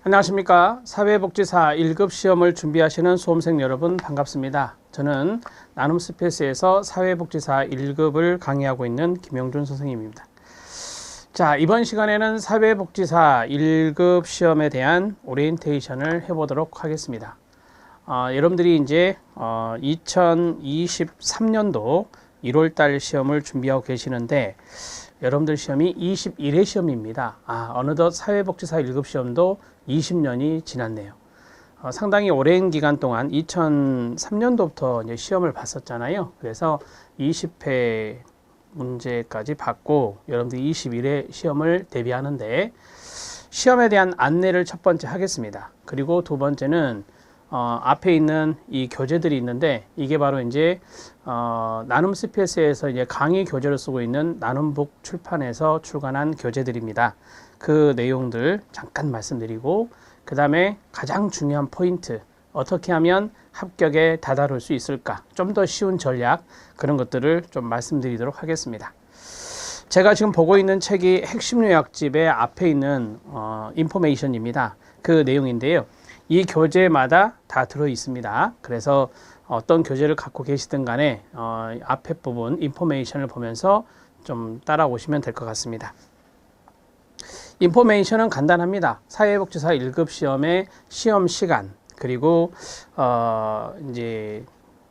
안녕하십니까. 사회복지사 1급 시험을 준비하시는 수험생 여러분 반갑습니다. 저는 나눔 스페이스에서 사회복지사 1급을 강의하고 있는 김영준 선생님입니다. 자, 이번 시간에는 사회복지사 1급 시험에 대한 오리엔테이션을 해보도록 하겠습니다. 여러분들이 이제 2023년도 1월달 시험을 준비하고 계시는데 여러분들 시험이 21회 시험입니다. 어느덧 사회복지사 1급 시험도 20년이 지났네요. 상당히 오랜 기간 동안 2003년도부터 이제 시험을 봤었잖아요. 그래서 20회 문제까지 받고 여러분들 21회 시험을 대비하는데 시험에 대한 안내를 첫 번째 하겠습니다. 그리고 두 번째는 앞에 있는 이 교재들이 있는데 이게 바로 이제 나눔 스페이스에서 이제 강의 교재를 쓰고 있는 나눔북 출판에서 출간한 교재들입니다. 그 내용들 잠깐 말씀드리고 그 다음에 가장 중요한 포인트 어떻게 하면 합격에 다다를 수 있을까 좀 더 쉬운 전략 그런 것들을 좀 말씀드리도록 하겠습니다. 제가 지금 보고 있는 책이 핵심 요약집의 앞에 있는 인포메이션입니다. 그 내용인데요. 이 교재마다 다 들어 있습니다. 그래서 어떤 교재를 갖고 계시든 간에 앞에 부분 인포메이션을 보면서 좀 따라오시면 될 것 같습니다. 인포메이션은 간단합니다. 사회복지사 1급 시험의 시험 시간 그리고 이제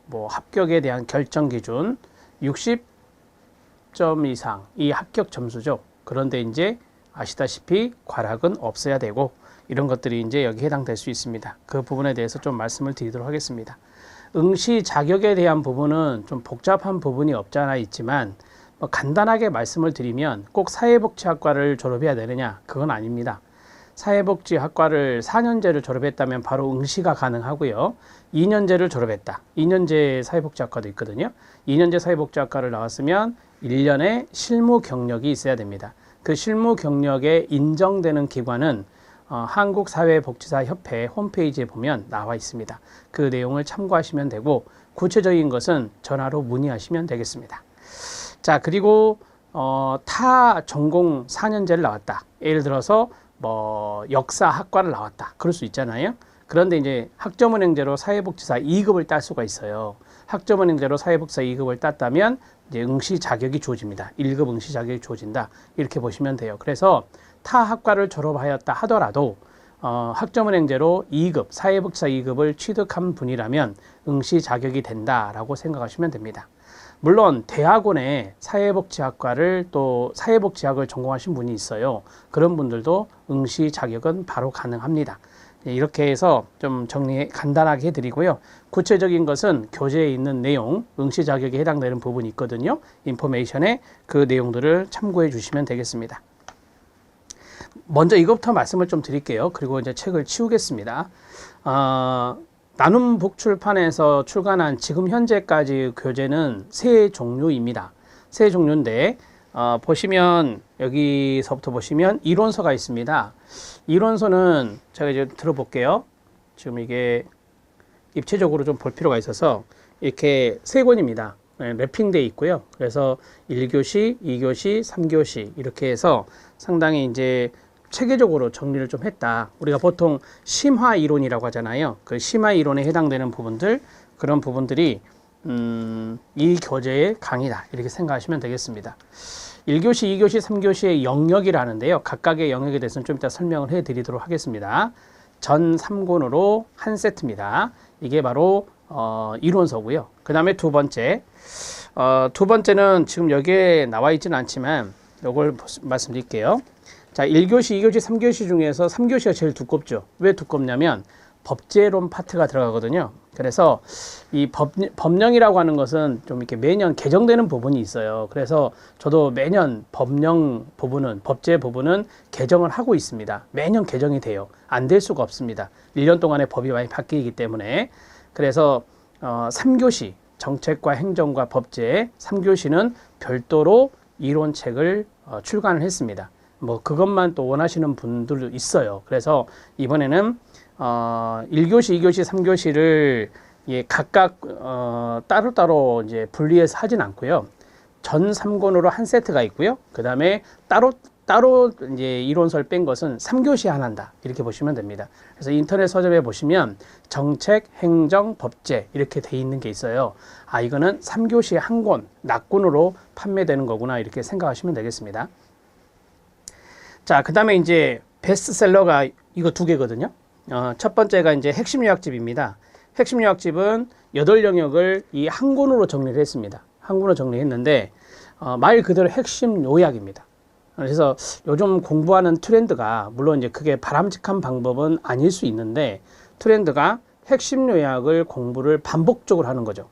뭐 합격에 대한 결정 기준 60점 이상 이 합격 점수죠. 그런데 이제 아시다시피 과락은 없어야 되고 이런 것들이 이제 여기 해당될 수 있습니다. 그 부분에 대해서 좀 말씀을 드리도록 하겠습니다. 응시 자격에 대한 부분은 좀 복잡한 부분이 없지 않아 있지만 간단하게 말씀을 드리면 꼭 사회복지학과를 졸업해야 되느냐? 그건 아닙니다. 사회복지학과를 4년제를 졸업했다면 바로 응시가 가능하고요. 2년제를 졸업했다. 2년제 사회복지학과도 있거든요. 2년제 사회복지학과를 나왔으면 1년의 실무 경력이 있어야 됩니다. 그 실무 경력에 인정되는 기관은 한국사회복지사협회 홈페이지에 보면 나와 있습니다. 그 내용을 참고하시면 되고 구체적인 것은 전화로 문의하시면 되겠습니다. 자, 그리고 타 전공 4년제를 나왔다. 예를 들어서 뭐 역사학과를 나왔다. 그럴 수 있잖아요. 그런데 이제 학점은행제로 사회복지사 2급을 딸 수가 있어요. 학점은행제로 사회복지사 2급을 땄다면 이제 응시 자격이 주어집니다. 1급 응시 자격이 주어진다. 이렇게 보시면 돼요. 그래서 타 학과를 졸업하였다 하더라도 학점은행제로 2급, 사회복지사 2급을 취득한 분이라면 응시 자격이 된다라고 생각하시면 됩니다. 물론 대학원에 사회복지학과를 또 사회복지학을 전공하신 분이 있어요. 그런 분들도 응시 자격은 바로 가능합니다. 이렇게 해서 좀 정리 간단하게 해드리고요. 구체적인 것은 교재에 있는 내용, 응시 자격에 해당되는 부분이 있거든요. 인포메이션에 그 내용들을 참고해 주시면 되겠습니다. 먼저 이것부터 말씀을 좀 드릴게요. 그리고 이제 책을 치우겠습니다. 나눔북 출판에서 출간한 지금 현재까지 교재는 세 종류입니다. 세 종류인데 보시면 여기서부터 보시면 이론서가 있습니다. 이론서는 제가 이제 들어볼게요. 지금 이게 입체적으로 좀 볼 필요가 있어서 이렇게 세 권입니다. 랩핑되어 있고요. 그래서 1교시, 2교시, 3교시 이렇게 해서 상당히 이제 체계적으로 정리를 좀 했다. 우리가 보통 심화 이론이라고 하잖아요. 그 심화 이론에 해당되는 부분들, 그런 부분들이 이 교재의 강의다. 이렇게 생각하시면 되겠습니다. 1교시, 2교시, 3교시의 영역이라는데요. 각각의 영역에 대해서는 좀 이따 설명을 해드리도록 하겠습니다. 전 3권으로 한 세트입니다. 이게 바로 이론서고요. 그 다음에 두 번째는 지금 여기에 나와 있지는 않지만 이걸 말씀드릴게요. 자, 1교시, 2교시, 3교시 중에서 3교시가 제일 두껍죠. 왜 두껍냐면 법제론 파트가 들어가거든요. 그래서 이 법령이라고 하는 것은 좀 이렇게 매년 개정되는 부분이 있어요. 그래서 저도 매년 법령 부분은, 법제 부분은 개정을 하고 있습니다. 매년 개정이 돼요. 안 될 수가 없습니다. 1년 동안에 법이 많이 바뀌기 때문에. 그래서 3교시, 정책과 행정과 법제, 3교시는 별도로 이론책을 출간을 했습니다. 뭐 그것만 또 원하시는 분들도 있어요. 그래서 이번에는 1교시, 2교시, 3교시를 각각 따로따로 이제 분리해서 하진 않고요. 전 3권으로 한 세트가 있고요. 그 다음에 따로 따로 이제 이론서를 뺀 것은 3교시에 하나다 이렇게 보시면 됩니다. 그래서 인터넷 서점에 보시면 정책, 행정, 법제 이렇게 돼 있는 게 있어요. 아, 이거는 3교시에 한 권, 낙권으로 판매되는 거구나 이렇게 생각하시면 되겠습니다. 자, 그 다음에 이제 베스트셀러가 이거 두 개거든요. 첫 번째가 이제 핵심 요약집입니다. 핵심 요약집은 8영역을 이 한 권으로 정리를 했습니다. 한 권으로 정리했는데 말 그대로 핵심 요약입니다. 그래서 요즘 공부하는 트렌드가 물론 이제 그게 바람직한 방법은 아닐 수 있는데 트렌드가 핵심 요약을 공부를 반복적으로 하는 거죠.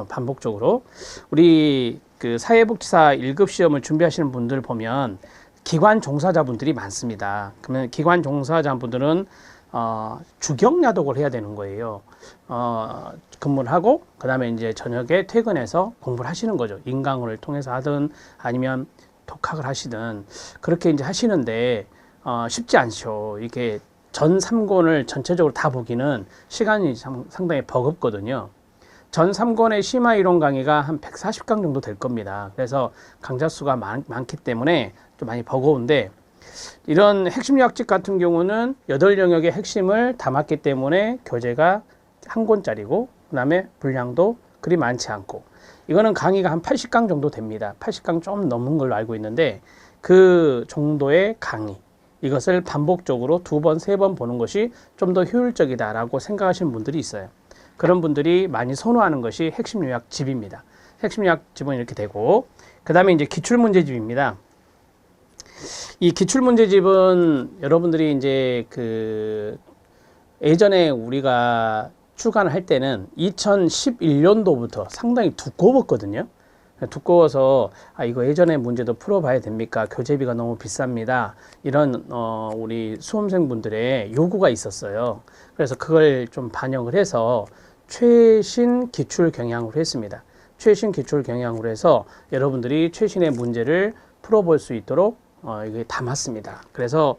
반복적으로 우리 그 사회복지사 1급 시험을 준비하시는 분들 보면 기관 종사자분들이 많습니다. 그러면 기관 종사자분들은 주경야독을 해야 되는 거예요. 근무를 하고 그 다음에 이제 저녁에 퇴근해서 공부를 하시는 거죠. 인강을 통해서 하든 아니면 독학을 하시든 그렇게 이제 하시는데 쉽지 않죠. 이게 전 3권을 전체적으로 다 보기는 시간이 상당히 버겁거든요. 전 3권의 심화 이론 강의가 한 140강 정도 될 겁니다. 그래서 강좌 수가 많기 때문에 좀 많이 버거운데 이런 핵심 요약집 같은 경우는 8영역의 핵심을 담았기 때문에 교재가 한 권짜리고 그 다음에 분량도 그리 많지 않고 이거는 강의가 한 80강 정도 됩니다. 80강 좀 넘는 걸로 알고 있는데 그 정도의 강의 이것을 반복적으로 2번, 3번 보는 것이 좀 더 효율적이다라고 생각하시는 분들이 있어요. 그런 분들이 많이 선호하는 것이 핵심 요약집입니다. 핵심 요약집은 이렇게 되고 그 다음에 이제 기출문제집입니다. 이 기출문제집은 여러분들이 이제 그 예전에 우리가 출간을 할 때는 2011년도부터 상당히 두꺼웠거든요. 두꺼워서 이거 예전에 문제도 풀어봐야 됩니까? 교재비가 너무 비쌉니다. 이런 우리 수험생분들의 요구가 있었어요. 그래서 그걸 좀 반영을 해서 최신 기출 경향으로 했습니다. 최신 기출 경향으로 해서 여러분들이 최신의 문제를 풀어볼 수 있도록 이게 담았습니다. 그래서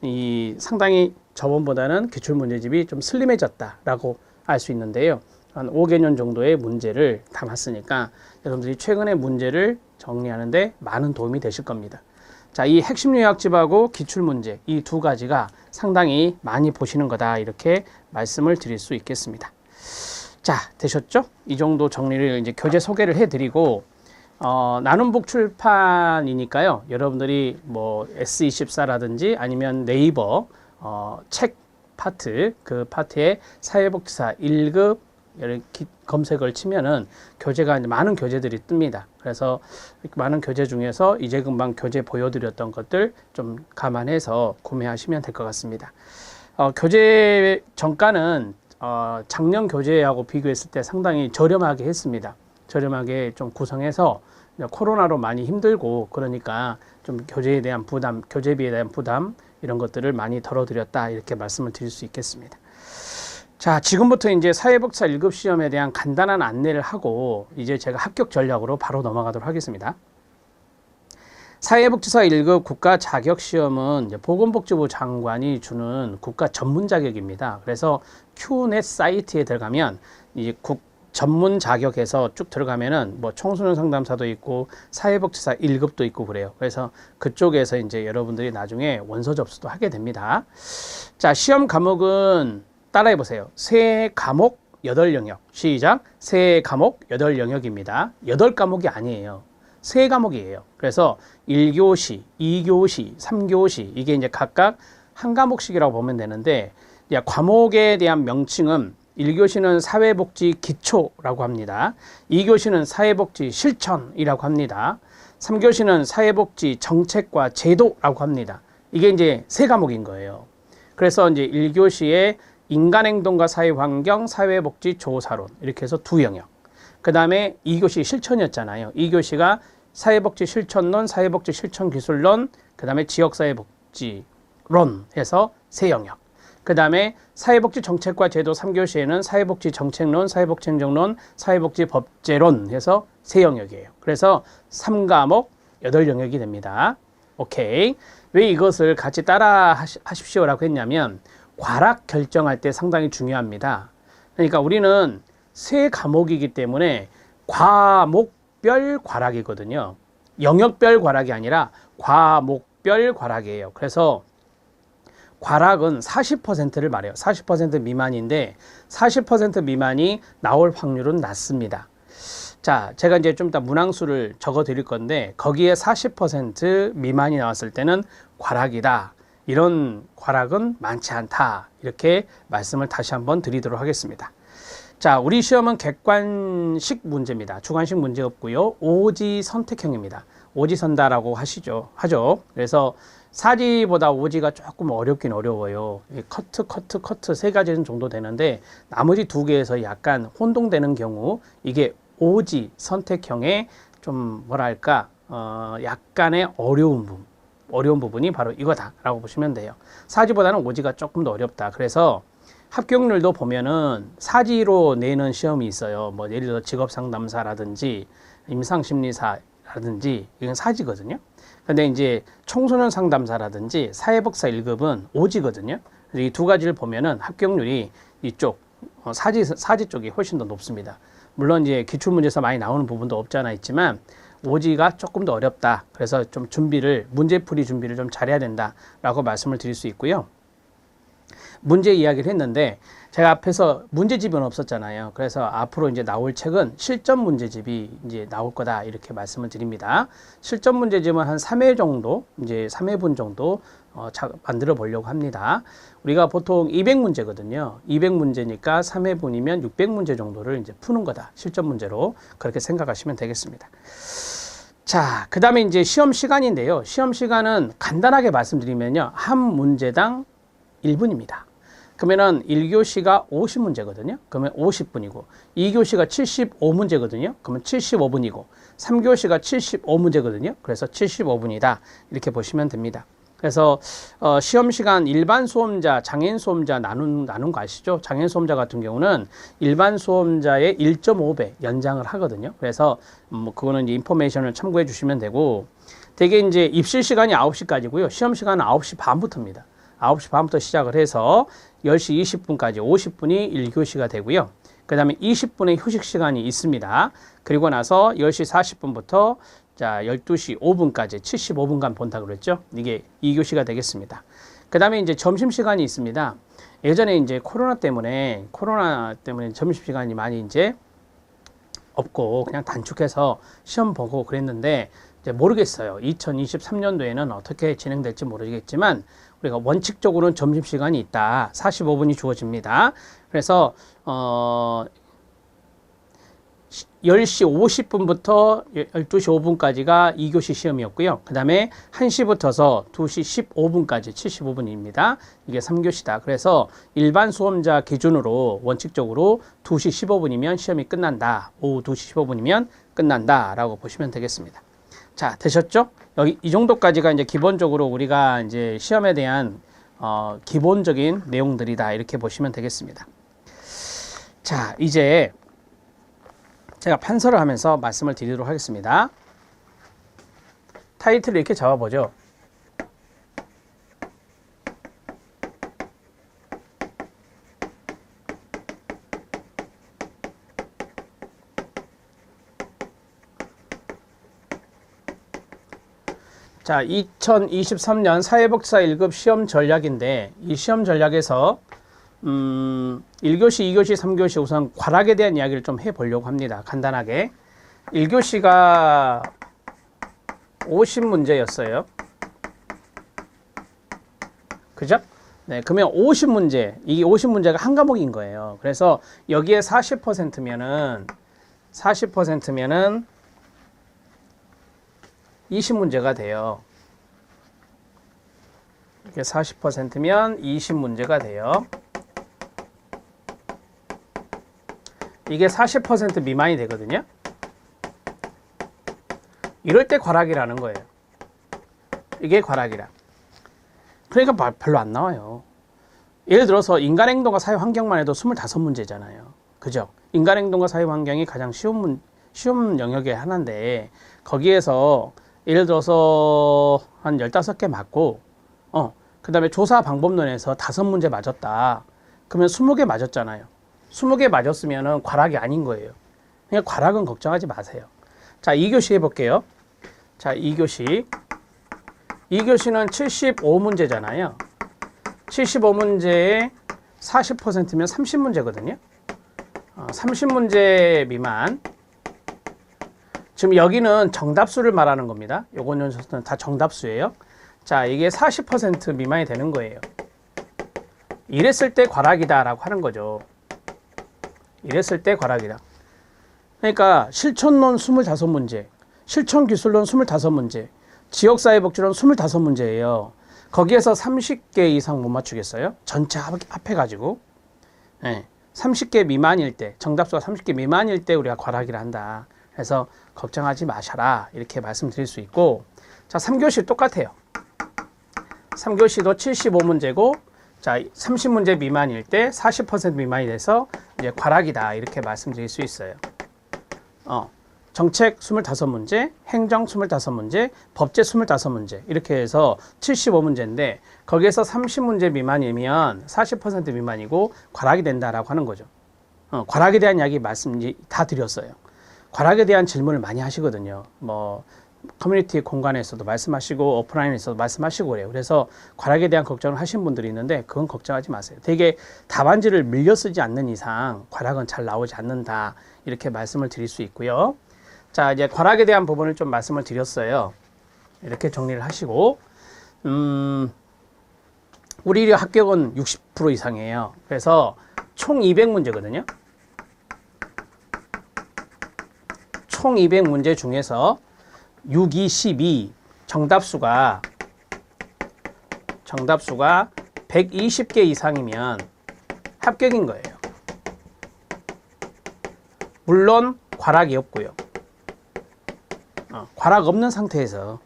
이 상당히 저번보다는 기출 문제집이 좀 슬림해졌다라고 알 수 있는데요. 한 5개년 정도의 문제를 담았으니까 여러분들이 최근의 문제를 정리하는데 많은 도움이 되실 겁니다. 자, 이 핵심 요약집하고 기출 문제 이 두 가지가 상당히 많이 보시는 거다 이렇게 말씀을 드릴 수 있겠습니다. 자, 되셨죠? 이 정도 정리를 이제 교재 소개를 해드리고 나눔북 출판이니까요. 여러분들이 뭐 S24라든지 아니면 네이버 책 파트 그 파트에 사회복지사 1급 검색을 치면은 교재가 이제 많은 교재들이 뜹니다. 그래서 많은 교재 중에서 이제 금방 교재 보여드렸던 것들 좀 감안해서 구매하시면 될 것 같습니다. 교재 정가는 작년 교재하고 비교했을 때 상당히 저렴하게 했습니다. 저렴하게 좀 구성해서 코로나로 많이 힘들고 그러니까 좀 교재에 대한 부담, 교재비에 대한 부담 이런 것들을 많이 덜어드렸다 이렇게 말씀을 드릴 수 있겠습니다. 자, 지금부터 이제 사회복지사 1급 시험에 대한 간단한 안내를 하고 이제 제가 합격 전략으로 바로 넘어가도록 하겠습니다. 사회복지사 1급 국가 자격 시험은 보건복지부 장관이 주는 국가 전문 자격입니다. 그래서 큐넷 사이트에 들어가면 이제 전문 자격에서 쭉 들어가면은 뭐 청소년 상담사도 있고 사회복지사 1급도 있고 그래요. 그래서 그쪽에서 이제 여러분들이 나중에 원서 접수도 하게 됩니다. 자, 시험 과목은 따라해 보세요. 세 과목 8영역. 시작. 세 과목 8영역입니다. 8과목이 아니에요. 세 과목이에요. 그래서 1교시, 2교시, 3교시 이게 이제 각각 한 과목씩이라고 보면 되는데 과목에 대한 명칭은 1교시는 사회복지 기초라고 합니다. 2교시는 사회복지 실천이라고 합니다. 3교시는 사회복지 정책과 제도라고 합니다. 이게 이제 세 과목인 거예요. 그래서 이제 1교시에 인간행동과 사회환경, 사회복지 조사론 이렇게 해서 2영역. 그 다음에 2교시 실천이었잖아요. 2교시가 사회복지 실천론, 사회복지 실천기술론, 그 다음에 지역사회복지론 해서 3영역. 그 다음에 사회복지 정책과 제도 3교시에는 사회복지 정책론, 사회복지 행정론, 사회복지 법제론 해서 3영역이에요. 그래서 3과목 8영역이 됩니다. 오케이. 왜 이것을 같이 따라 하십시오라고 했냐면 과락 결정할 때 상당히 중요합니다. 그러니까 우리는 세 과목이기 때문에 과목별 과락이거든요. 영역별 과락이 아니라 특별 과락이에요. 그래서 과락은 40%를 말해요. 40% 미만인데 40% 미만이 나올 확률은 낮습니다. 자, 제가 이제 좀 이따 문항수를 적어 드릴 건데 거기에 40% 미만이 나왔을 때는 과락이다. 이런 과락은 많지 않다. 이렇게 말씀을 다시 한번 드리도록 하겠습니다. 자, 우리 시험은 객관식 문제입니다. 주관식 문제 없고요. 오지 선택형입니다. 오지선다라고 하죠. 그래서 사지보다 오지가 조금 어렵긴 어려워요. 커트 세 가지 정도 되는데 나머지 두 개에서 약간 혼동되는 경우 이게 오지 선택형의 좀 뭐랄까 약간의 어려운 부분이 바로 이거다라고 보시면 돼요. 사지보다는 오지가 조금 더 어렵다. 그래서 합격률도 보면은 사지로 내는 시험이 있어요. 뭐 예를 들어 직업상담사라든지 임상심리사라든지 이건 사지거든요. 근데 이제 청소년 상담사라든지 사회복사 1급은 오지거든요. 이 두 가지를 보면은 합격률이 이쪽 사지 쪽이 훨씬 더 높습니다. 물론 이제 기출문제에서 많이 나오는 부분도 없지 않아 있지만 오지가 조금 더 어렵다. 그래서 좀 문제풀이 준비를 좀 잘해야 된다라고 말씀을 드릴 수 있고요. 문제 이야기를 했는데 제가 앞에서 문제집은 없었잖아요. 그래서 앞으로 이제 나올 책은 실전 문제집이 이제 나올 거다 이렇게 말씀을 드립니다. 실전 문제집은 한 3회 정도, 이제 3회분 정도 만들어 보려고 합니다. 우리가 보통 200문제거든요. 200문제니까 3회분이면 600문제 정도를 이제 푸는 거다. 실전 문제로 그렇게 생각하시면 되겠습니다. 자, 그 다음에 이제 시험 시간인데요. 시험 시간은 간단하게 말씀드리면요. 한 문제당 1분입니다. 그러면은 1교시가 50문제거든요. 그러면 50분이고 2교시가 75문제거든요. 그러면 75분이고 3교시가 75문제거든요. 그래서 75분이다. 이렇게 보시면 됩니다. 그래서 시험 시간 일반 수험자, 장애인 수험자 나눈 거 아시죠? 장애인 수험자 같은 경우는 일반 수험자의 1.5배 연장을 하거든요. 그래서 뭐 그거는 이제 인포메이션을 참고해 주시면 되고 대개 이제 입실 시간이 9시까지고요. 시험 시간은 9시 반부터입니다. 9시 반부터 시작을 해서 10시 20분까지 50분이 1교시가 되고요. 그 다음에 20분의 휴식 시간이 있습니다. 그리고 나서 10시 40분부터 자 12시 5분까지 75분간 본다고 그랬죠. 이게 2교시가 되겠습니다. 그 다음에 이제 점심시간이 있습니다. 예전에 이제 코로나 때문에 점심시간이 많이 이제 없고 그냥 단축해서 시험 보고 그랬는데 이제 모르겠어요. 2023년도에는 어떻게 진행될지 모르겠지만 우리가 원칙적으로는 점심시간이 있다. 45분이 주어집니다. 그래서 10시 50분부터 12시 5분까지가 2교시 시험이었고요. 그 다음에 1시부터서 2시 15분까지 75분입니다. 이게 3교시다. 그래서 일반 수험자 기준으로 원칙적으로 2시 15분이면 시험이 끝난다. 오후 2시 15분이면 끝난다. 라고 보시면 되겠습니다. 자, 되셨죠? 여기 이 정도까지가 이제 기본적으로 우리가 이제 시험에 대한 기본적인 내용들이다. 이렇게 보시면 되겠습니다. 자, 이제 제가 판서를 하면서 말씀을 드리도록 하겠습니다. 타이틀을 이렇게 잡아보죠. 자, 2023년 사회복사 1급 시험 전략인데 이 시험 전략에서 1교시, 2교시, 3교시 우선 과락에 대한 이야기를 좀 해보려고 합니다. 간단하게. 1교시가 50문제였어요. 그죠? 네, 그러면 50문제, 이게 50문제가 한 과목인 거예요. 그래서 여기에 40%면은 20문제가 돼요. 이게 40%면 20문제가 돼요. 이게 40% 미만이 되거든요. 이럴 때 과락이라는 거예요. 이게 과락이라. 그러니까 별로 안 나와요. 예를 들어서 인간행동과 사회환경만 해도 25문제잖아요. 그죠? 인간행동과 사회환경이 가장 쉬운 영역의 하나인데 거기에서 예를 들어서 한 15개 맞고 그 다음에 조사 방법론에서 5문제 맞았다. 그러면 20개 맞았잖아요. 20개 맞았으면 과락이 아닌 거예요. 그러니까 과락은 걱정하지 마세요. 자, 2교시 해볼게요. 자, 2교시. 2교시는 75문제잖아요. 75문제에 40%면 30문제거든요. 30문제 미만. 지금 여기는 정답수를 말하는 겁니다. 요거는 다 정답수예요. 자, 이게 40% 미만이 되는 거예요. 이랬을 때 과락이다라고 하는 거죠. 이랬을 때 과락이다. 그러니까 실천론 25문제, 실천기술론 25문제, 지역사회복지론 25문제예요. 거기에서 30개 이상 못 맞추겠어요? 전체 합해가지고. 네, 30개 미만일 때, 정답수가 30개 미만일 때 우리가 과락이라 한다. 그래서 걱정하지 마셔라. 이렇게 말씀드릴 수 있고, 자, 3교시 똑같아요. 3교시도 75문제고, 자, 30문제 미만일 때 40% 미만이 돼서 이제 과락이다. 이렇게 말씀드릴 수 있어요. 정책 25문제, 행정 25문제, 법제 25문제 이렇게 해서 75문제인데 거기에서 30문제 미만이면 40% 미만이고 과락이 된다라고 하는 거죠. 과락에 대한 이야기 말씀 다 드렸어요. 과락에 대한 질문을 많이 하시거든요. 뭐 커뮤니티 공간에서도 말씀하시고 오프라인에서도 말씀하시고 그래요. 그래서 과락에 대한 걱정을 하신 분들이 있는데 그건 걱정하지 마세요. 되게 답안지를 밀려 쓰지 않는 이상 과락은 잘 나오지 않는다. 이렇게 말씀을 드릴 수 있고요. 자, 이제 과락에 대한 부분을 좀 말씀을 드렸어요. 이렇게 정리를 하시고 우리 합격은 60% 이상이에요. 그래서 총 200문제거든요. 총 200문제 중에서 6, 2, 12 정답수가 120개 이상이면 합격인 거예요. 물론 과락이 없고요. 과락 없는 상태에서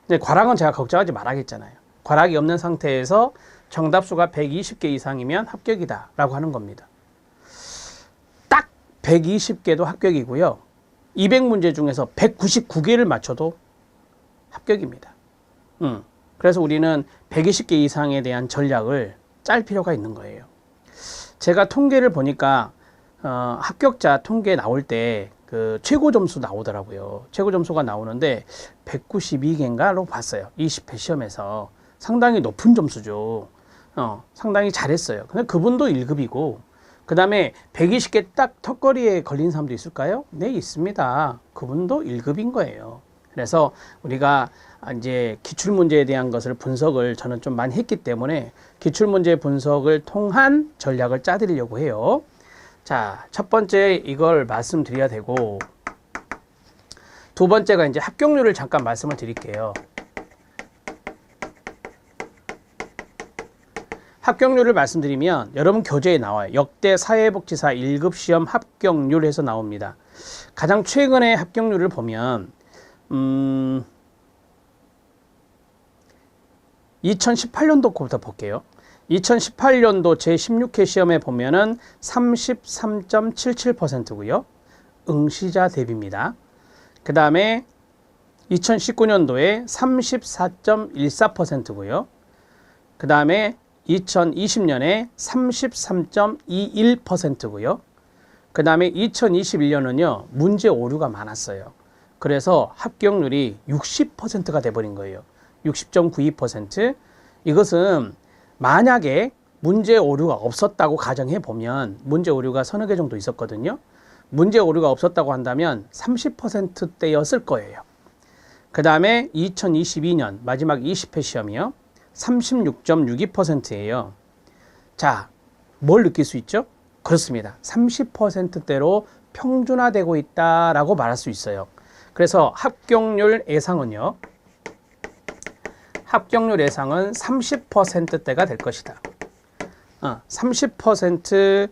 이제 과락은 제가 걱정하지 말아야겠잖아요. 과락이 없는 상태에서 정답수가 120개 이상이면 합격이다 라고 하는 겁니다. 딱 120개도 합격이고요. 200문제 중에서 199개를 맞춰도 합격입니다. 그래서 우리는 120개 이상에 대한 전략을 짤 필요가 있는 거예요. 제가 통계를 보니까 합격자 통계 나올 때 그 최고 점수 나오더라고요. 최고 점수가 나오는데 192개인가로 봤어요. 20회 시험에서. 상당히 높은 점수죠. 상당히 잘했어요. 근데 그분도 1급이고 그 다음에 120개 딱 턱걸이에 걸린 사람도 있을까요? 네, 있습니다. 그분도 1급인 거예요. 그래서 우리가 이제 기출문제에 대한 것을 분석을 저는 좀 많이 했기 때문에 기출문제 분석을 통한 전략을 짜드리려고 해요. 자, 첫 번째 이걸 말씀드려야 되고 두 번째가 이제 합격률을 잠깐 말씀을 드릴게요. 합격률을 말씀드리면 여러분 교재에 나와요. 역대 사회복지사 1급 시험 합격률 해서 나옵니다. 가장 최근의 합격률을 보면 2018년도 거부터 볼게요. 2018년도 제16회 시험에 보면은 33.77%고요. 응시자 대비입니다. 그 다음에 2019년도에 34.14%고요. 그 다음에 2020년에 33.21%고요. 그 다음에 2021년은요. 문제 오류가 많았어요. 그래서 합격률이 60%가 돼버린 거예요. 60.92%. 이것은 만약에 문제 오류가 없었다고 가정해 보면 문제 오류가 서너 개 정도 있었거든요. 문제 오류가 없었다고 한다면 30%대였을 거예요. 그 다음에 2022년 마지막 20회 시험이요. 36.62%예요. 자, 뭘 느낄 수 있죠? 그렇습니다. 30%대로 평준화되고 있다라고 말할 수 있어요. 그래서 합격률 예상은요. 합격률 예상은 30%대가 될 것이다. 30%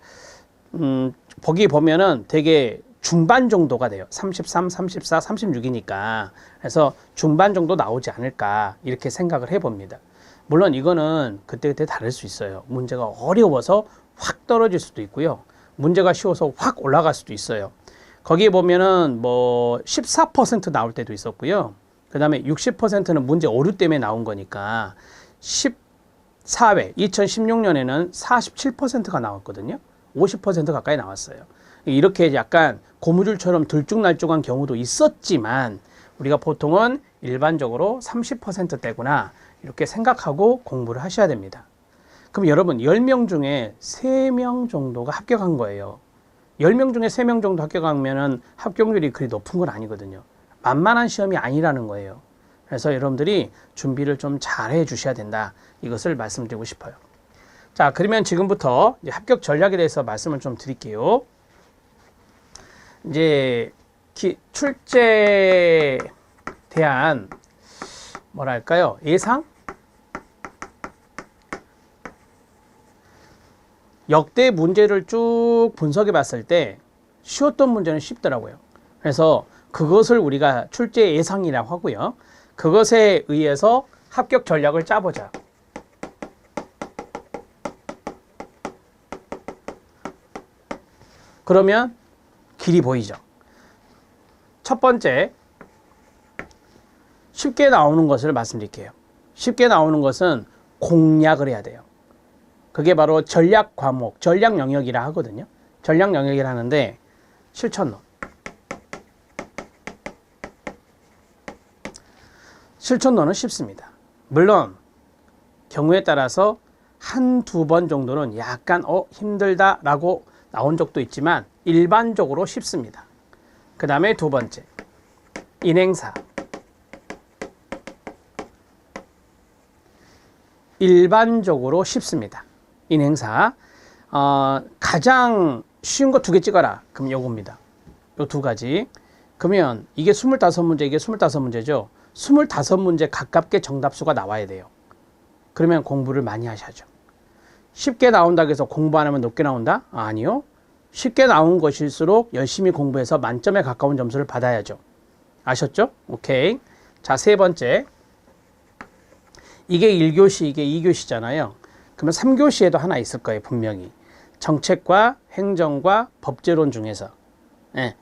거기 보면은 되게 중반 정도가 돼요. 33, 34, 36이니까. 그래서 중반 정도 나오지 않을까 이렇게 생각을 해봅니다. 물론 이거는 그때그때 다를 수 있어요. 문제가 어려워서 확 떨어질 수도 있고요. 문제가 쉬워서 확 올라갈 수도 있어요. 거기에 보면은 뭐 14% 나올 때도 있었고요. 그 다음에 60%는 문제 오류 때문에 나온 거니까 14회 2016년에는 47%가 나왔거든요. 50% 가까이 나왔어요. 이렇게 약간 고무줄처럼 들쭉날쭉한 경우도 있었지만 우리가 보통은 일반적으로 30%대구나 이렇게 생각하고 공부를 하셔야 됩니다. 그럼 여러분 10명 중에 3명 정도가 합격한 거예요. 10명 중에 3명 정도 합격하면 합격률이 그리 높은 건 아니거든요. 만만한 시험이 아니라는 거예요. 그래서 여러분들이 준비를 좀 잘 해 주셔야 된다. 이것을 말씀드리고 싶어요. 자, 그러면 지금부터 이제 합격 전략에 대해서 말씀을 좀 드릴게요. 이제 출제에 대한 뭐랄까요? 예상? 역대 문제를 쭉 분석해 봤을 때 쉬웠던 문제는 쉽더라고요. 그래서 그것을 우리가 출제 예상이라고 하고요. 그것에 의해서 합격 전략을 짜보자. 그러면 길이 보이죠. 첫 번째, 쉽게 나오는 것을 말씀드릴게요. 쉽게 나오는 것은 공략을 해야 돼요. 그게 바로 전략 과목, 전략 영역이라 하거든요. 전략 영역이라 하는데 실천론. 실천론은 쉽습니다. 물론 경우에 따라서 한두 번 정도는 약간 힘들다라고 나온 적도 있지만 일반적으로 쉽습니다. 그 다음에 두 번째, 인행사. 일반적으로 쉽습니다. 인행사. 가장 쉬운 거 2개 찍어라. 그럼 요겁니다. 요 2가지. 그러면 이게 25문제, 이게 25문제죠. 25문제 가깝게 정답수가 나와야 돼요. 그러면 공부를 많이 하셔야죠. 쉽게 나온다고 해서 공부 안 하면 높게 나온다? 아니요. 쉽게 나온 것일수록 열심히 공부해서 만점에 가까운 점수를 받아야죠. 아셨죠? 오케이. 자, 세 번째. 이게 1교시, 이게 2교시잖아요. 그러면 3교시에도 하나 있을 거예요, 분명히. 정책과 행정과 법제론 중에서. 네.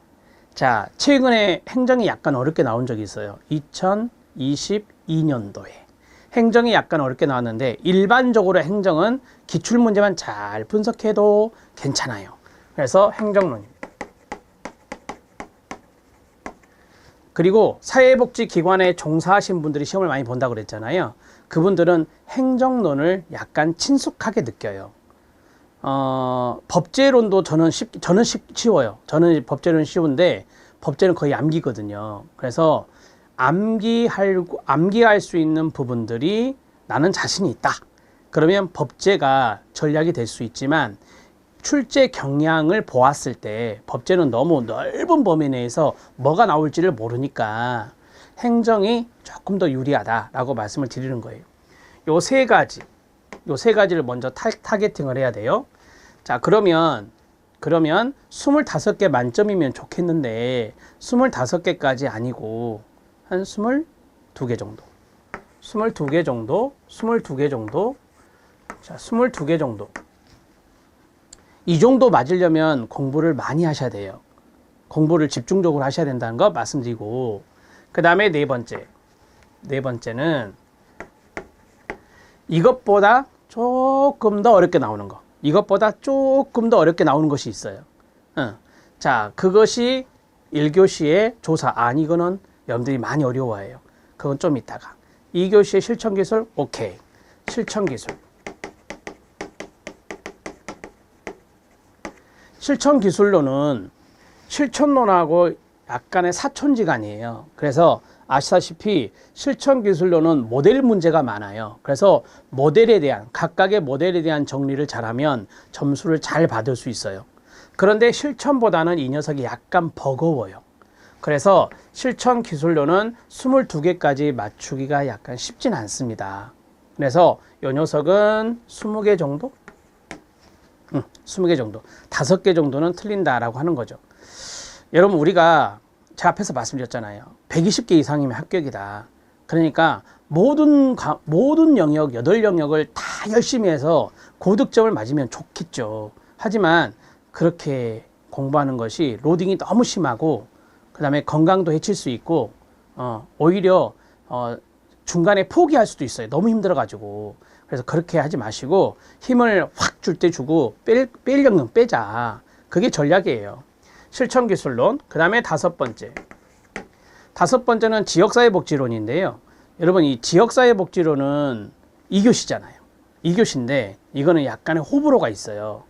자, 최근에 행정이 약간 어렵게 나온 적이 있어요. 2022년도에. 행정이 약간 어렵게 나왔는데 일반적으로 행정은 기출문제만 잘 분석해도 괜찮아요. 그래서 행정론입니다. 그리고 사회복지기관에 종사하신 분들이 시험을 많이 본다고 그랬잖아요. 그분들은 행정론을 약간 친숙하게 느껴요. 법제론도 저는 쉬워요. 저는 법제론 쉬운데 법제는 거의 암기거든요. 그래서 암기할 수 있는 부분들이 나는 자신이 있다. 그러면 법제가 전략이 될 수 있지만 출제 경향을 보았을 때 법제는 너무 넓은 범위 내에서 뭐가 나올지를 모르니까 행정이 조금 더 유리하다라고 말씀을 드리는 거예요. 요 세 가지를 먼저 타겟팅을 해야 돼요. 자, 그러면 25개 만점이면 좋겠는데 25개까지 아니고 한 22개 정도. 22개 정도. 자, 22개 정도. 이 정도 맞으려면 공부를 많이 하셔야 돼요. 공부를 집중적으로 하셔야 된다는 거 말씀드리고, 그 다음에 네 번째는 이것보다 조금 더 어렵게 나오는 거. 이것보다 조금 더 어렵게 나오는 것이 있어요. 자, 그것이 1교시의 조사. 이거는 여러분들이 많이 어려워해요. 그건 좀 이따가. 2교시의 실천기술. 오케이. 실천기술. 실천기술론은 실천론하고 약간의 사촌지간이에요. 그래서 아시다시피 실천기술론은 모델 문제가 많아요. 그래서 각각의 모델에 대한 정리를 잘하면 점수를 잘 받을 수 있어요. 그런데 실천보다는 이 녀석이 약간 버거워요. 그래서 실천기술론은 22개까지 맞추기가 약간 쉽진 않습니다. 그래서 이 녀석은 20개 정도? 20개 정도. 5개 정도는 틀린다라고 하는 거죠. 여러분, 우리가 제 앞에서 말씀드렸잖아요. 120개 이상이면 합격이다. 그러니까 모든 영역, 8영역을 다 열심히 해서 고득점을 맞으면 좋겠죠. 하지만 그렇게 공부하는 것이 로딩이 너무 심하고 그 다음에 건강도 해칠 수 있고 오히려 중간에 포기할 수도 있어요. 너무 힘들어가지고. 그래서 그렇게 하지 마시고 힘을 확 줄 때 주고 뺄 영역 빼자. 그게 전략이에요. 실천기술론. 그 다음에 다섯 다섯 번째는 지역사회복지론인데요. 여러분, 이 지역사회복지론은 2교시잖아요. 2교시인데 이거는 약간의 호불호가 있어요.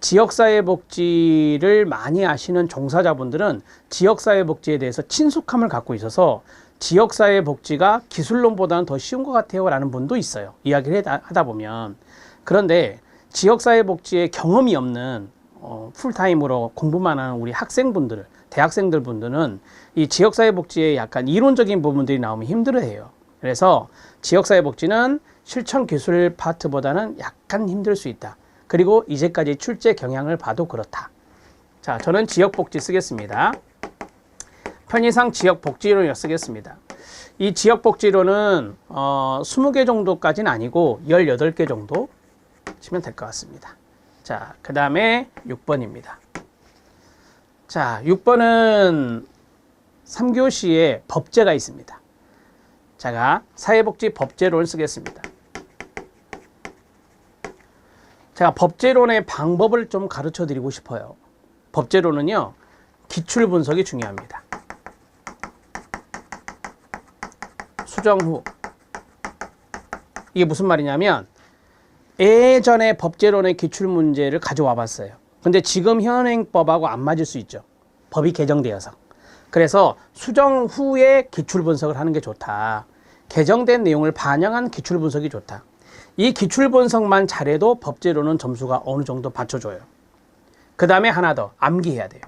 지역사회복지를 많이 하시는 종사자분들은 지역사회복지에 대해서 친숙함을 갖고 있어서 지역사회복지가 기술론보다는 더 쉬운 것 같아요 라는 분도 있어요. 이야기를 하다 보면. 그런데 지역사회복지에 경험이 없는 풀타임으로 공부만 하는 우리 학생분들, 대학생들 분들은 이 지역사회복지에 약간 이론적인 부분들이 나오면 힘들어해요. 그래서 지역사회복지는 실천기술 파트보다는 약간 힘들 수 있다. 그리고 이제까지 출제 경향을 봐도 그렇다. 자, 저는 지역복지 쓰겠습니다. 편의상 지역복지론을 쓰겠습니다. 이 지역복지론은 20개 정도까지는 아니고 18개 정도 치면 될 것 같습니다. 자, 그 다음에 6번입니다. 자, 6번은 3교시에 법제가 있습니다. 제가 사회복지 법제론을 쓰겠습니다. 제가 법제론의 방법을 좀 가르쳐 드리고 싶어요. 법제론은요, 기출 분석이 중요합니다. 수정 후. 이게 무슨 말이냐면, 예전에 법제론의 기출 문제를 가져와 봤어요. 근데 지금 현행법하고 안 맞을 수 있죠. 법이 개정되어서. 그래서 수정 후에 기출 분석을 하는 게 좋다. 개정된 내용을 반영한 기출 분석이 좋다. 이 기출 분석만 잘해도 법제론은 점수가 어느 정도 받쳐줘요. 그 다음에 하나 더, 암기해야 돼요.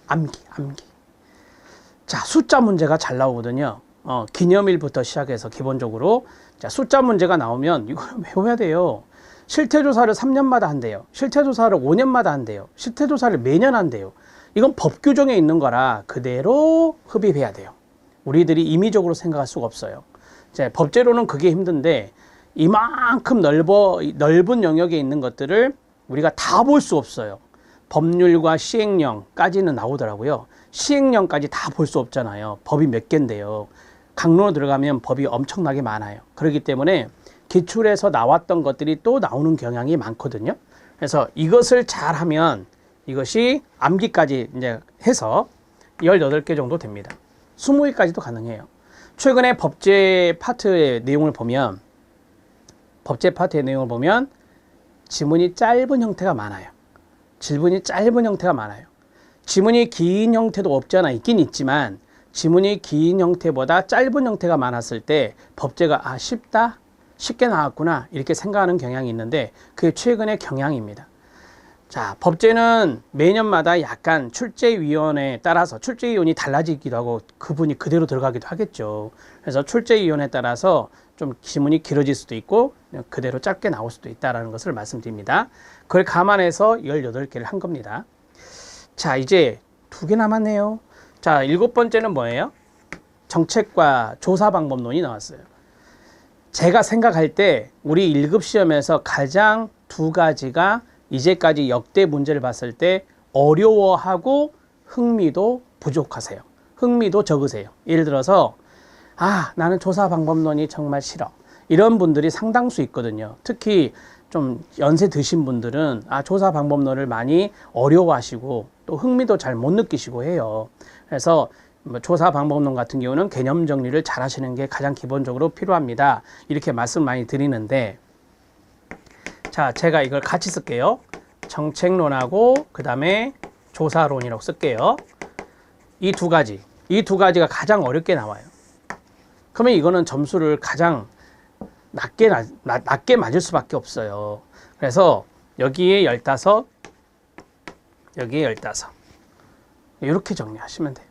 암기. 자, 숫자 문제가 잘 나오거든요. 기념일부터 시작해서 기본적으로. 자, 숫자 문제가 나오면 이걸 외워야 돼요. 실태조사를 3년마다 한대요. 실태조사를 5년마다 한대요. 실태조사를 매년 한대요. 이건 법 규정에 있는 거라 그대로 흡입해야 돼요. 우리들이 임의적으로 생각할 수가 없어요. 자, 법제로는 그게 힘든데 이만큼 넓은 영역에 있는 것들을 우리가 다 볼 수 없어요. 법률과 시행령까지는 나오더라고요. 시행령까지 다 볼 수 없잖아요. 법이 몇 개인데요. 강론으로 들어가면 법이 엄청나게 많아요. 그렇기 때문에 기출에서 나왔던 것들이 또 나오는 경향이 많거든요. 그래서 이것을 잘하면 이것이 암기까지 이제 해서 18개 정도 됩니다. 20개까지도 가능해요. 최근에 법제 파트의 내용을 보면 지문이 짧은 형태가 많아요. 질문이 짧은 형태가 많아요. 지문이 긴 형태도 없지 않아 있긴 있지만 지문이 긴 형태보다 짧은 형태가 많았을 때 법제가 쉽다? 쉽게 나왔구나 이렇게 생각하는 경향이 있는데 그게 최근의 경향입니다. 자, 법제는 매년마다 약간 출제위원회에 따라서 출제위원이 달라지기도 하고 그분이 그대로 들어가기도 하겠죠. 그래서 출제위원회에 따라서 좀 지문이 길어질 수도 있고 그대로 짧게 나올 수도 있다는 것을 말씀드립니다. 그걸 감안해서 18개를 한 겁니다. 자, 이제 2개 남았네요. 자, 7번째는 뭐예요? 정책과 조사 방법론이 나왔어요. 제가 생각할 때 우리 1급 시험에서 가장 2가지가 이제까지 역대 문제를 봤을 때 어려워하고 흥미도 부족하세요. 흥미도 적으세요. 예를 들어서 나는 조사 방법론이 정말 싫어. 이런 분들이 상당수 있거든요. 특히 좀 연세 드신 분들은 조사 방법론을 많이 어려워하시고 또 흥미도 잘 못 느끼시고 해요. 그래서 조사 방법론 같은 경우는 개념 정리를 잘 하시는 게 가장 기본적으로 필요합니다. 이렇게 말씀 많이 드리는데 자, 제가 이걸 같이 쓸게요. 정책론하고 그 다음에 조사론이라고 쓸게요. 이 두 가지가 가장 어렵게 나와요. 그러면 이거는 점수를 가장 낮게 맞을 수밖에 없어요. 그래서 여기에 15, 여기에 15 이렇게 정리하시면 돼요.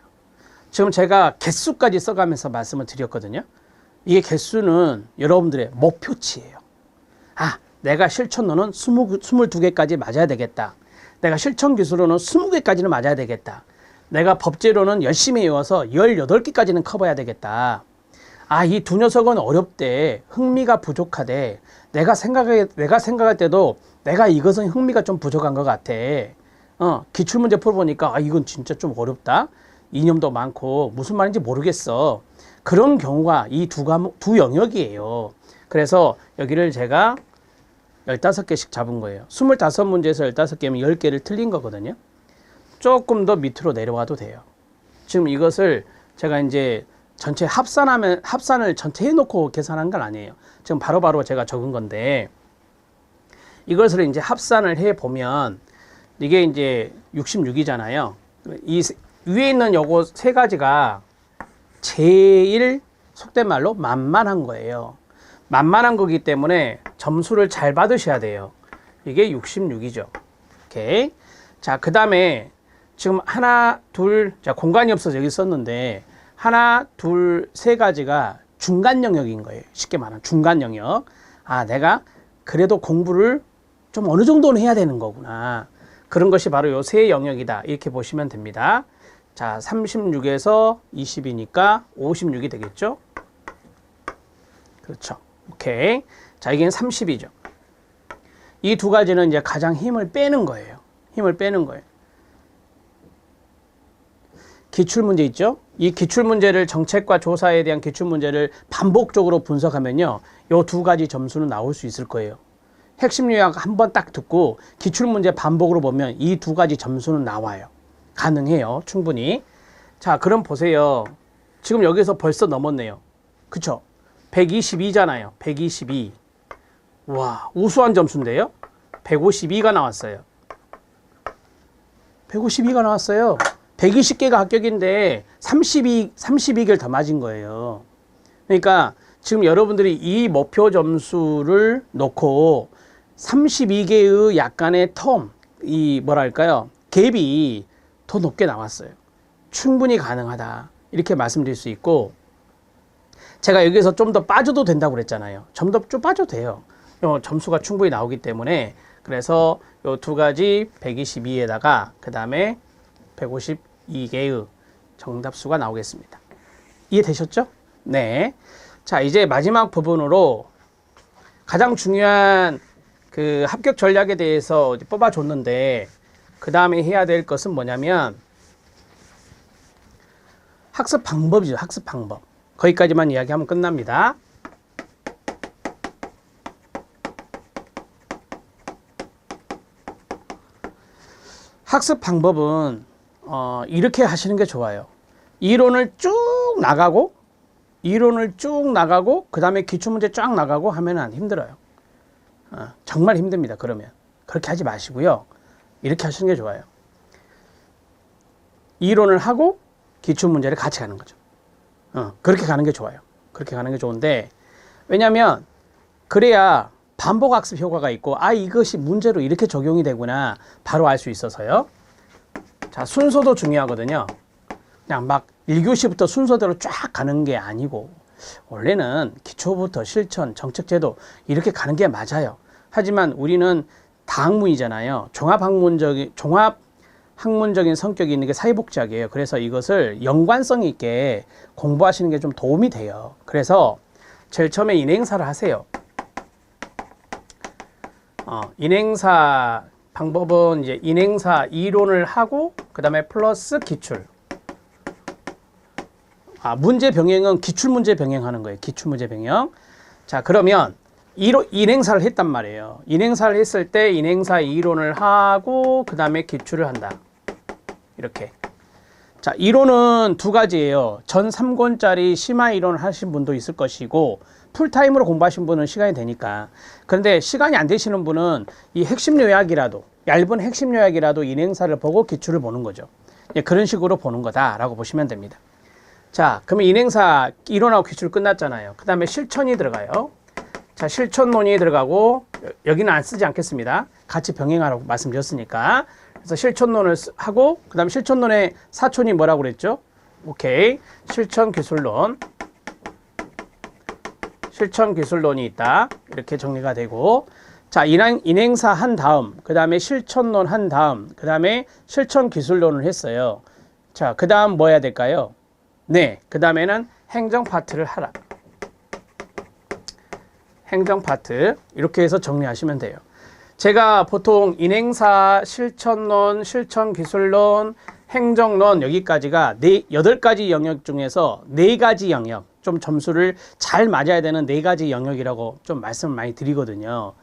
지금 제가 개수까지 써가면서 말씀을 드렸거든요. 이게 개수는 여러분들의 목표치예요. 내가 실천론은 22개까지 맞아야 되겠다. 내가 실천기술론은 20개까지는 맞아야 되겠다. 내가 법제로는 열심히 외워서 18개까지는 커버해야 되겠다. 이 두 녀석은 어렵대. 흥미가 부족하대. 내가 생각할 때도 내가 이것은 흥미가 좀 부족한 것 같아. 기출문제 풀어보니까 이건 진짜 좀 어렵다. 이념도 많고 무슨 말인지 모르겠어. 그런 경우가 이 두 영역이에요. 그래서 여기를 제가 15개씩 잡은 거예요. 25문제에서 15개면 10개를 틀린 거거든요. 조금 더 밑으로 내려와도 돼요. 지금 이것을 제가 이제 전체 합산을 전체 해놓고 계산한 건 아니에요. 지금 바로바로 제가 적은 건데, 이것을 이제 합산을 해 보면 이게 이제 66이잖아요. 이 위에 있는 요거 세 가지가 제일 속된 말로 만만한 거예요. 만만한 거기 때문에 점수를 잘 받으셔야 돼요. 이게 66이죠. 오케이. 자, 그 다음에 지금 하나, 둘, 자, 공간이 없어서 여기 썼는데, 하나, 둘, 세 가지가 중간 영역인 거예요. 쉽게 말하면 중간 영역. 아, 내가 그래도 공부를 좀 어느 정도는 해야 되는 거구나. 그런 것이 바로 요 세 영역이다. 이렇게 보시면 됩니다. 자, 36에서 20이니까 56이 되겠죠? 그렇죠. 오케이. 자, 이게 30이죠. 이 두 가지는 이제 가장 힘을 빼는 거예요. 힘을 빼는 거예요. 기출문제 있죠? 이 기출문제를 정책과 조사에 대한 기출문제를 반복적으로 분석하면요. 요 두 가지 점수는 나올 수 있을 거예요. 핵심 요약 한번 딱 듣고 기출문제 반복으로 보면 이 두 가지 점수는 나와요. 가능해요. 충분히. 자, 그럼 보세요. 지금 여기서 벌써 넘었네요. 그쵸? 122잖아요. 122. 와, 우수한 점수인데요? 152가 나왔어요. 152가 나왔어요. 120개가 합격인데 32개를 더 맞은 거예요. 그러니까 지금 여러분들이 이 목표 점수를 놓고 32개의 약간의 이 뭐랄까요? 갭이 더 높게 나왔어요. 충분히 가능하다. 이렇게 말씀드릴 수 있고, 제가 여기서 좀 더 빠져도 된다고 그랬잖아요. 좀 더 좀 빠져도 돼요. 점수가 충분히 나오기 때문에. 그래서 요 두 가지 122에다가 그 다음에 152개의 정답수가 나오겠습니다. 이해되셨죠? 네. 자, 이제 마지막 부분으로 가장 중요한 그 합격 전략에 대해서 뽑아줬는데, 그 다음에 해야 될 것은 뭐냐면 학습 방법이죠. 학습 방법. 거기까지만 이야기하면 끝납니다. 학습 방법은 이렇게 하시는 게 좋아요. 이론을 쭉 나가고 그 다음에 기출문제 쫙 나가고 하면 힘들어요. 정말 힘듭니다. 그러면 그렇게 하지 마시고요. 이렇게 하시는 게 좋아요. 이론을 하고 기출문제를 같이 가는 거죠. 그렇게 가는 게 좋아요. 그렇게 가는 게 좋은데, 왜냐하면 그래야 반복학습 효과가 있고, 아, 이것이 문제로 이렇게 적용이 되구나 바로 알 수 있어서요. 자, 순서도 중요하거든요. 그냥 막 1교시부터 순서대로 쫙 가는 게 아니고, 원래는 기초부터 실천, 정책제도 이렇게 가는 게 맞아요. 하지만 우리는 다학문이잖아요. 종합학문적인 성격이 있는 게 사회복지학이에요. 그래서 이것을 연관성 있게 공부하시는 게 좀 도움이 돼요. 그래서 제일 처음에 인행사를 하세요. 인행사 방법은 이제 인행사 이론을 하고 그 다음에 플러스 기출. 문제 병행은 기출문제 병행하는 거예요. 기출문제 병행. 자, 그러면 인행사를 했단 말이에요. 인행사를 했을 때 인행사 이론을 하고 그 다음에 기출을 한다. 이렇게. 자, 이론은 두 가지예요. 전 3권짜리 심화 이론을 하신 분도 있을 것이고, 풀타임으로 공부하신 분은 시간이 되니까. 그런데 시간이 안 되시는 분은 이 핵심 요약이라도, 얇은 핵심 요약이라도 인행사를 보고 기출을 보는 거죠. 그런 식으로 보는 거다라고 보시면 됩니다. 자, 그러면 인행사 이론하고 기출 끝났잖아요. 그 다음에 실천이 들어가요. 자, 실천론이 들어가고, 여기는 안 쓰지 않겠습니다. 같이 병행하라고 말씀드렸으니까. 그래서 실천론을 하고, 그 다음 실천론의 사촌이 뭐라고 그랬죠? 오케이. 실천기술론. 실천기술론이 있다. 이렇게 정리가 되고. 자, 인행사 한 다음, 그 다음에 실천론 한 다음, 그 다음에 실천기술론을 했어요. 자, 그 다음 뭐 해야 될까요? 네. 그 다음에는 행정 파트를 하라. 행정 파트. 이렇게 해서 정리하시면 돼요. 제가 보통 인행사, 실천론, 실천기술론, 행정론 여기까지가 8가지 영역 중에서 4가지 영역, 좀 점수를 잘 맞아야 되는 4가지 영역이라고 좀 말씀을 많이 드리거든요.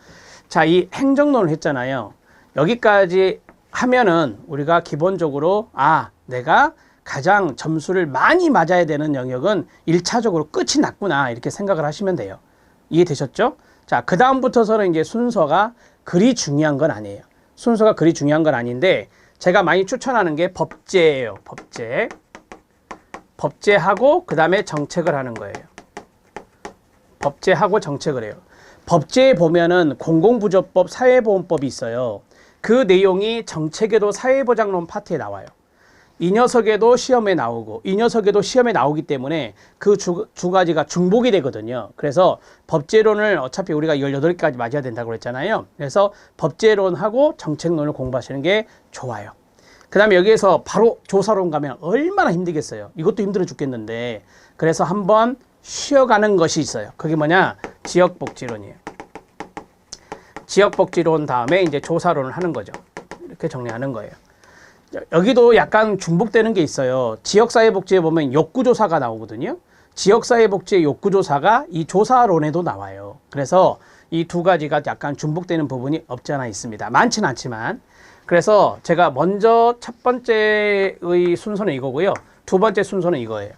자, 이 행정론을 했잖아요. 여기까지 하면은 우리가 기본적으로 내가 가장 점수를 많이 맞아야 되는 영역은 1차적으로 끝이 났구나 이렇게 생각을 하시면 돼요. 이해되셨죠? 자, 그 다음부터서는 이제 순서가 그리 중요한 건 아니에요. 순서가 그리 중요한 건 아닌데 제가 많이 추천하는 게 법제예요. 법제. 법제하고 그 다음에 정책을 하는 거예요. 법제하고 정책을 해요. 법제에 보면은 공공부조법, 사회보험법이 있어요. 그 내용이 정책에도 사회보장론 파트에 나와요. 이 녀석에도 시험에 나오고 이 녀석에도 시험에 나오기 때문에 그 두 가지가 중복이 되거든요. 그래서 법제론을 어차피 우리가 18개까지 맞아야 된다고 그랬잖아요. 그래서 법제론하고 정책론을 공부하시는 게 좋아요. 그 다음에 여기에서 바로 조사론 가면 얼마나 힘들겠어요. 이것도 힘들어 죽겠는데 그래서 한번 쉬어가는 것이 있어요. 그게 뭐냐? 지역복지론이에요. 지역복지론 다음에 이제 조사론을 하는 거죠. 이렇게 정리하는 거예요. 여기도 약간 중복되는 게 있어요. 지역사회복지에 보면 욕구조사가 나오거든요. 지역사회복지의 욕구조사가 이 조사론에도 나와요. 그래서 이 두 가지가 약간 중복되는 부분이 없지 않아 있습니다. 많지는 않지만. 그래서 제가 먼저 첫 번째의 순서는 이거고요. 두 번째 순서는 이거예요.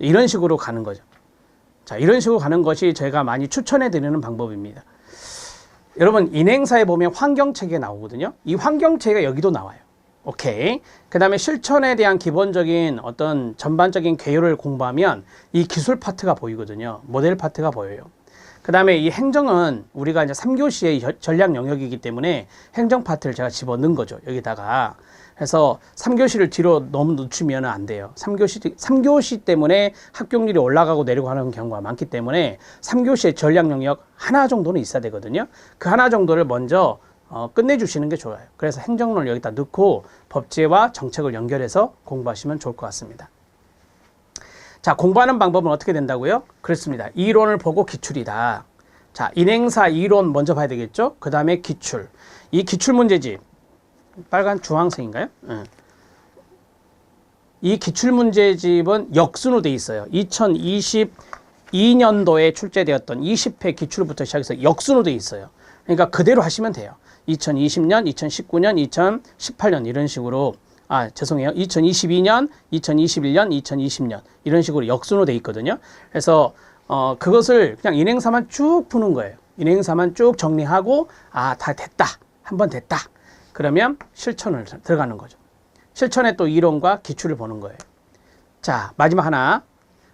이런 식으로 가는 거죠. 자, 이런 식으로 가는 것이 제가 많이 추천해 드리는 방법입니다. 여러분, 인행사에 보면 환경체계 나오거든요. 이 환경체계가 여기도 나와요. 오케이. 그 다음에 실천에 대한 기본적인 어떤 전반적인 개요를 공부하면 이 기술 파트가 보이거든요. 모델 파트가 보여요. 그 다음에 이 행정은 우리가 이제 3교시의 전략 영역이기 때문에 행정 파트를 제가 집어넣은 거죠. 여기다가. 그래서 3교시를 뒤로 너무 늦추면 안 돼요. 3교시 때문에 합격률이 올라가고 내려가는 경우가 많기 때문에 3교시의 전략 영역 하나 정도는 있어야 되거든요. 그 하나 정도를 먼저 끝내주시는 게 좋아요. 그래서 행정론을 여기다 넣고 법제와 정책을 연결해서 공부하시면 좋을 것 같습니다. 자, 공부하는 방법은 어떻게 된다고요? 그렇습니다. 이론을 보고 기출이다. 자, 인행사 이론 먼저 봐야 되겠죠? 그 다음에 기출. 이 기출 문제집, 빨간 주황색인가요? 이 기출 문제집은 역순으로 돼 있어요. 2022년도에 출제되었던 20회 기출부터 시작해서 역순으로 돼 있어요. 그러니까 그대로 하시면 돼요. 2020년, 2019년, 2018년 이런 식으로 2022년, 2021년, 2020년 이런 식으로 역순으로 돼 있거든요. 그래서 그것을 그냥 인행사만 쭉 푸는 거예요. 인행사만 쭉 정리하고 다 됐다. 한번 됐다. 그러면 실천을 들어가는 거죠. 실천에 또 이론과 기출을 보는 거예요. 자, 마지막 하나.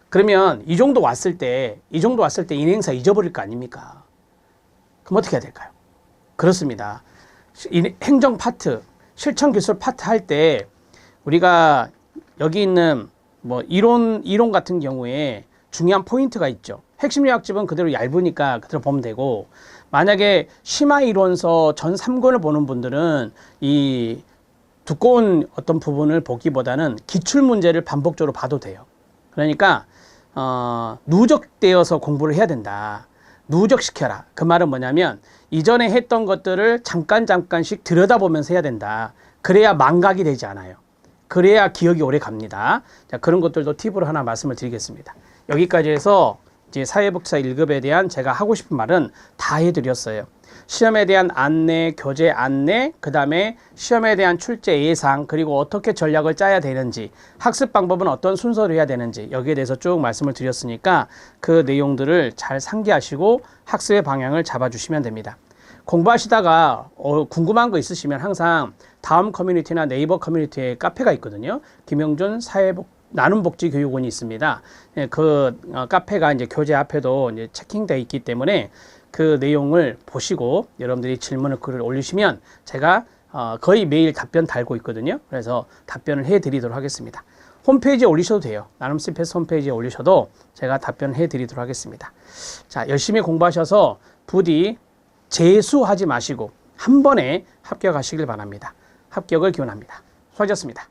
그러면 이 정도 왔을 때 인행사 잊어버릴 거 아닙니까? 그럼 어떻게 해야 될까요? 그렇습니다. 행정 파트, 실천 기술 파트 할 때 우리가 여기 있는 뭐 이론 같은 경우에 중요한 포인트가 있죠. 핵심 요약집은 그대로 얇으니까 그대로 보면 되고, 만약에 심화 이론서 전 3권을 보는 분들은 이 두꺼운 어떤 부분을 보기보다는 기출 문제를 반복적으로 봐도 돼요. 그러니까 누적되어서 공부를 해야 된다. 누적시켜라. 그 말은 뭐냐면 이전에 했던 것들을 잠깐씩 들여다보면서 해야 된다. 그래야 망각이 되지 않아요. 그래야 기억이 오래 갑니다. 자, 그런 것들도 팁으로 하나 말씀을 드리겠습니다. 여기까지 해서 이제 사회복지사 1급에 대한 제가 하고 싶은 말은 다 해드렸어요. 시험에 대한 안내, 교재 안내, 그 다음에 시험에 대한 출제 예상, 그리고 어떻게 전략을 짜야 되는지, 학습 방법은 어떤 순서로 해야 되는지, 여기에 대해서 쭉 말씀을 드렸으니까 그 내용들을 잘 상기하시고 학습의 방향을 잡아주시면 됩니다. 공부하시다가 궁금한 거 있으시면 항상 다음 커뮤니티나 네이버 커뮤니티에 카페가 있거든요. 김영준 나눔복지교육원이 있습니다. 그 카페가 이제 교재 앞에도 이제 체킹되어 있기 때문에 그 내용을 보시고 여러분들이 질문을 글을 올리시면 제가 거의 매일 답변 달고 있거든요. 그래서 답변을 해드리도록 하겠습니다. 홈페이지에 올리셔도 돼요. 나눔 CPS 홈페이지에 올리셔도 제가 답변을 해드리도록 하겠습니다. 자, 열심히 공부하셔서 부디 재수하지 마시고 한 번에 합격하시길 바랍니다. 합격을 기원합니다. 수고하셨습니다.